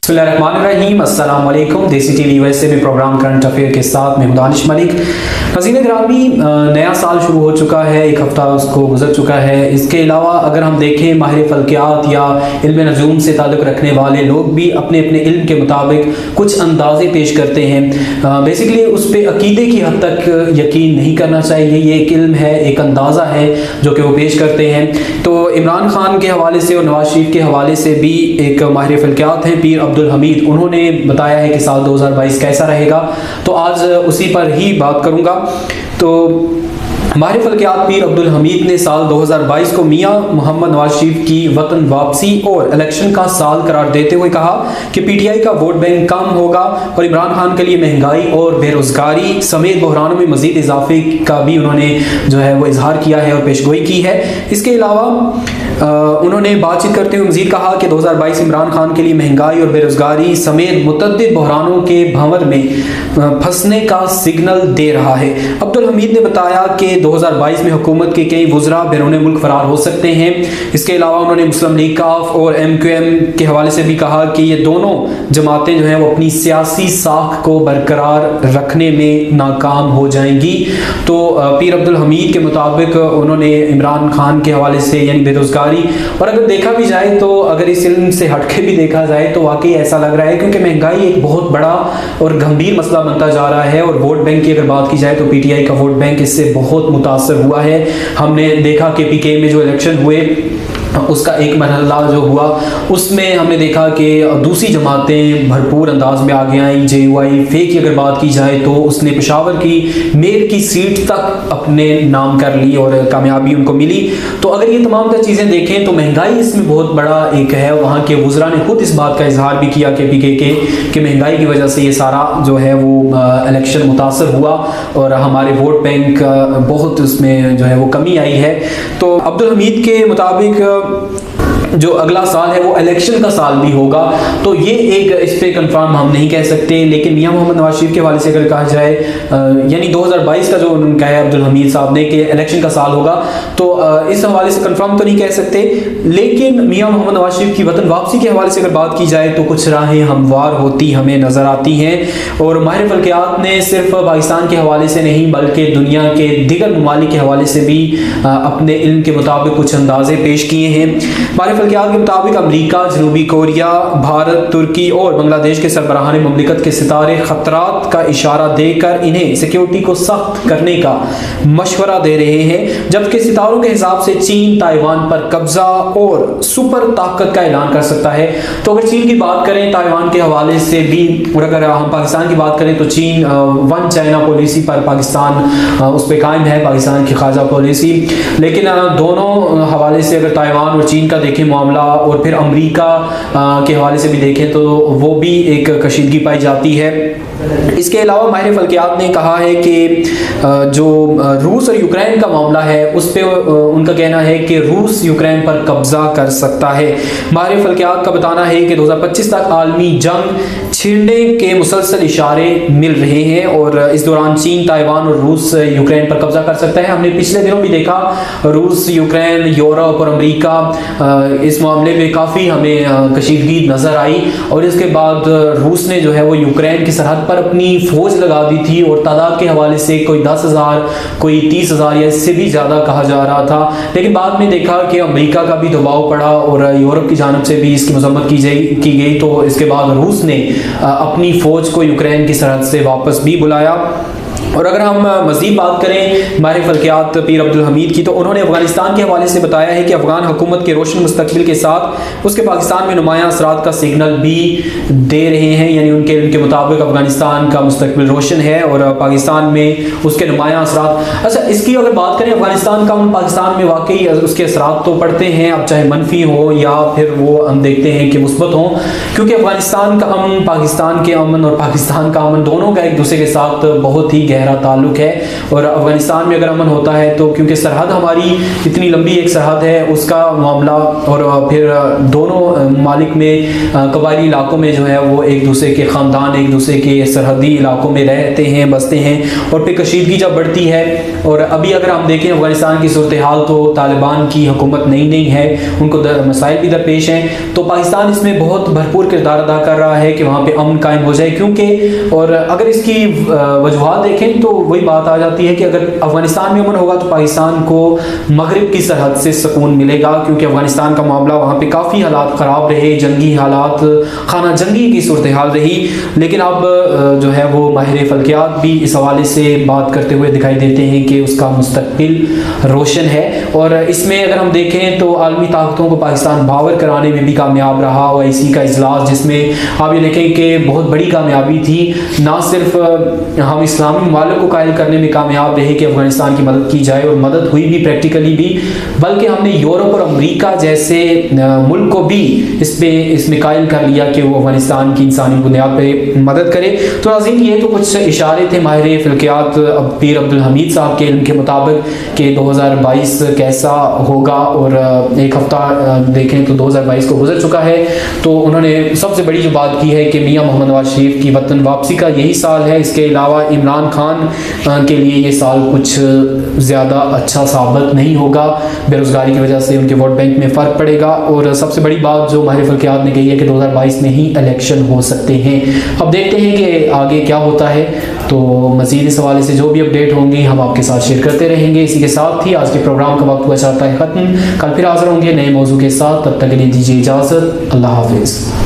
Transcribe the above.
बिस्मिल्लाहिर्रहमानिर्रहीम, अस्सलाम वालेकुम। देसी टीवी यूएसए में प्रोग्राम करंट अफेयर के साथ मैं दानिश मलिक। नाज़रीन ग्रामी, नया साल शुरू हो चुका है, एक हफ्ता उसको गुजर चुका है। इसके अलावा अगर हम देखें माहिर फल्कियात या इल्म नजूम से ताल्लुक़ रखने वाले लोग भी अपने अपने इल्म के मुताबिक कुछ अंदाजे पेश करते हैं। बेसिकली उस पर अकीदे की हद तक यकीन नहीं करना चाहिए। ये एक इल्म है, एक अंदाज़ा है जो कि वो पेश करते हैं। तो इमरान खान के हवाले से और नवाज शरीफ के हवाले से भी एक माहिर फल्कियात हैं पीर अब्दुल हमीद, उन्होंने बताया है कि साल 2022 कैसा रहेगा। तो आज उसी पर ही बात करूंगा। तो माहिर फल्कियात पीर अब्दुल हमीद ने साल 2022 को मियां मोहम्मद नवाज शरीफ की वतन वापसी और इलेक्शन का साल करार देते हुए कहा कि पीटीआई का वोट बैंक कम होगा और इमरान खान के लिए महंगाई और बेरोजगारी समेत बहरानों में मजीद इजाफे का भी उन्होंने जो है वो इजहार किया है और पेशगोई की है। इसके अलावा उन्होंने बातचीत करते हुए मजीद कहा कि 2022 इमरान खान के लिए महंगाई और बेरोजगारी समेत मुतअद्दिद बहरानों के भंवर में फंसने का सिग्नल दे रहा है। अब्दुल हमीद ने बताया कि 2022 में हुकूमत के कई वज़रा बैरून मुल्क फरार हो सकते हैं। इसके अलावा उन्होंने मुस्लिम लीग काफ और MQM के हवाले से भी कहा कि ये दोनों जमातें जो हैं वो अपनी सियासी साख को बरकरार रखने में नाकाम हो जाएंगी। तो पीर अब्दुल हमीद के मुताबिक उन्होंने इमरान खान के हवाले से यानी बेरोजगारी, और अगर देखा भी जाए तो अगर इस इल्म से हटके भी देखा जाए तो वाकई ऐसा लग रहा है, क्योंकि महंगाई एक बहुत बड़ा और गंभीर मसला बनता जा रहा है। और वोट बैंक की अगर बात की जाए तो पीटीआई का वोट बैंक इससे बहुत मुतासर हुआ है। हमने देखा कि पीके में जो इलेक्शन हुए उसका एक मरहला जो हुआ उसमें हमने देखा कि दूसरी जमातें भरपूर अंदाज में आगे आई। JUI फे की अगर बात की जाए तो उसने पेशावर की मेयर की सीट तक अपने नाम कर ली और कामयाबी उनको मिली। तो अगर ये तमाम चीज़ें देखें तो महंगाई इसमें बहुत बड़ा एक है। वहाँ के वज़रा ने खुद इस बात का इजहार भी किया कि PK के महंगाई की वजह से ये सारा जो है वो इलेक्शन मुतासर हुआ और हमारे वोट बैंक बहुत उसमें जो है वो कमी आई है। तो अब्दुल हमीद के मुताबिक जो अगला साल है वो इलेक्शन का साल भी होगा। तो ये एक इस पे कंफर्म हम नहीं कह सकते, लेकिन मियां मोहम्मद नवाज शरीफ के हवाले से अगर कहा जाए यानी 2022 का जो उन्होंने कहा है अब्दुल हमीद साहब ने कि इलेक्शन का साल होगा, तो इस हवाले से कंफर्म तो नहीं कह सकते। लेकिन मियां मोहम्मद नवाज शरीफ की वतन वापसी के हवाले से अगर बात की जाए तो कुछ राहें हमवार होती हमें नजर आती हैं। और माहिर फल्कियात ने सिर्फ पाकिस्तान के हवाले से नहीं बल्कि दुनिया के दिगर ममालिक के हवाले से भी अपने इल्म के मुताबिक कुछ अंदाजे पेश किए हैं। माहिर फल्कियात के मुताबिक अमेरिका, जनूबी कोरिया, भारत, तुर्की और बांग्लादेश के सरबराहान ममलिकत के सितारे खतरात का इशारा देकर इन्हें सिक्योरिटी को सख्त करने का मशवरा दे रहे हैं, जबकि सितारों के हिसाब से चीन ताइवान पर कब्जा और सुपर ताकत का ऐलान कर सकता है। तो अगर चीन की बात करें ताइवान के हवाले से भी, और अगर हम पाकिस्तान की बात करें तो चीन वन चाइना पॉलिसी पर पाकिस्तान उस पर कायम है, पाकिस्तान की खाजा पॉलिसी। लेकिन दोनों हवाले से अगर ताइवान और चीन का देखें मामला और फिर अमेरिका के हवाले से भी देखें तो वो भी एक कशीदगी पाई जाती है। इसके अलावा माहिर फल्कियात ने कहा है कि जो रूस और यूक्रेन का मामला है उस पे उनका कहना है कि रूस यूक्रेन पर कब्जा कर सकता है। माहिर फल्कियात का बताना है कि 2025 तक आलमी जंग छिड़ने के मुसलसल इशारे मिल रहे हैं और इस दौरान चीन, ताइवान और रूस यूक्रेन पर कब्जा कर सकता है। हमने पिछले दिनों भी देखा रूस, यूक्रेन, यूरोप और अमेरिका इस मामले में काफ़ी हमें कशीदगी नज़र आई। और इसके बाद रूस ने जो है वो यूक्रेन की सरहद पर अपनी फौज लगा दी थी और तादाद के हवाले से कोई 10,000, कोई 30,000 या इससे भी ज़्यादा कहा जा रहा था। लेकिन बाद में देखा कि अमेरिका का भी दबाव पड़ा और यूरोप की जानब से भी इसकी मजम्मत की गई। तो इसके बाद रूस ने अपनी फ़ौज को यूक्रेन की सरहद से वापस भी बुलाया। और अगर हम मज़ीद बात करें माहिर फल्कियात पीर अब्दुल हमीद की, तो उन्होंने अफगानिस्तान के हवाले से बताया है कि अफगान हुकूमत के रोशन मुस्तकबिल के साथ उसके पाकिस्तान में नुमायां असरात का सिग्नल भी दे रहे हैं। यानी उनके मुताबिक अफगानिस्तान का मुस्तकबिल रोशन है और पाकिस्तान में उसके नुमायां असरात। अच्छा, इसकी अगर बात करें अफगानिस्तान का, पाकिस्तान में वाकई उसके असरात तो पड़ते हैं, अब चाहे मनफी हो या फिर वो हम देखते हैं कि मुस्बत हो, क्योंकि अफगानिस्तान का अमन, पाकिस्तान के अमन और पाकिस्तान का अमन दोनों का एक दूसरे के साथ बहुत ही गहरा गहरा ताल्लुक है। और अफगानिस्तान में अगर अमन होता है तो क्योंकि सरहद हमारी इतनी लंबी एक सरहद है, उसका मामला, और फिर दोनों ममालिक में कबायली इलाकों में जो है वो एक दूसरे के ख़ानदान एक दूसरे के सरहदी इलाकों में रहते हैं, बसते हैं, और फिर कशीदगी जब बढ़ती है। और अभी अगर हम देखें अफगानिस्तान की सूरत हाल, तो तालिबान की हुकूमत नई है, उनको मसाइल भी दरपेश हैं, तो पाकिस्तान इसमें बहुत भरपूर किरदार अदा कर रहा है कि वहाँ पे अमन कायम हो जाए। क्योंकि और अगर इसकी वजूहात देखें तो वही बात आ जाती है कि अगर अफगानिस्तान में अमन होगा तो पाकिस्तान को मगरिब की सरहद से सुकून मिलेगा, क्योंकि अफगानिस्तान का मामला वहाँ पे काफ़ी हालात ख़राब रहे, जंगी हालात, खाना जंगी की सूरत हाल रही। लेकिन अब जो है वो माहिर फल्कियात भी इस हवाले से बात करते हुए दिखाई देते हैं कि उसका मुस्तकबिल रोशन है। और इसमें अगर हम देखें तो आलमी ताकतों को पाकिस्तान बावर कराने में भी कामयाब रहा। OIC का इजलास, जिसमें आप ये देखें कि बहुत बड़ी कामयाबी थी, ना सिर्फ हम इस्लामी ममालिक को कायल करने में कामयाब रहे कि अफगानिस्तान की मदद की जाए, और मदद हुई भी प्रैक्टिकली भी, बल्कि हमने यूरोप और अमेरिका जैसे मुल्क को भी इसमें कायल कर लिया कि वो अफगानिस्तान की इंसानी बुनियाद पर मदद करे। तो नाज़रीन, ये तो कुछ इशारे थे माहिर फल्कियात पीर अब्दुल हमीद साहब के इल्म के मुताबिक कि 2022 कैसा होगा। और एक हफ्ता देखें तो 2022 को गुजर चुका है, तो उन्होंने सबसे बड़ी जो बात की है कि मियां मोहम्मद नवाज शरीफ की वतन वापसी का यही साल है। इसके अलावा इमरान खान के लिए ये साल कुछ ज़्यादा अच्छा साबित नहीं होगा, बेरोज़गारी की वजह से उनके वोट बैंक में फ़र्क पड़ेगा। और सबसे बड़ी बात जो माहिर फल्कियात ने कही है कि 2022 में ही इलेक्शन हो सकते हैं। अब देखते हैं कि आगे क्या होता है। तो मज़ीद इस हवाले से जो भी अपडेट होंगी हम आपके साथ शेयर करते रहेंगे। इसी के साथ ही आज के प्रोग्राम का वक्त हुआ चाहता है ख़त्म। कल फिर हाज़िर होंगे नए मौजू के साथ, तब तक के लिए दीजिए इजाज़त। अल्लाह हाफिज़।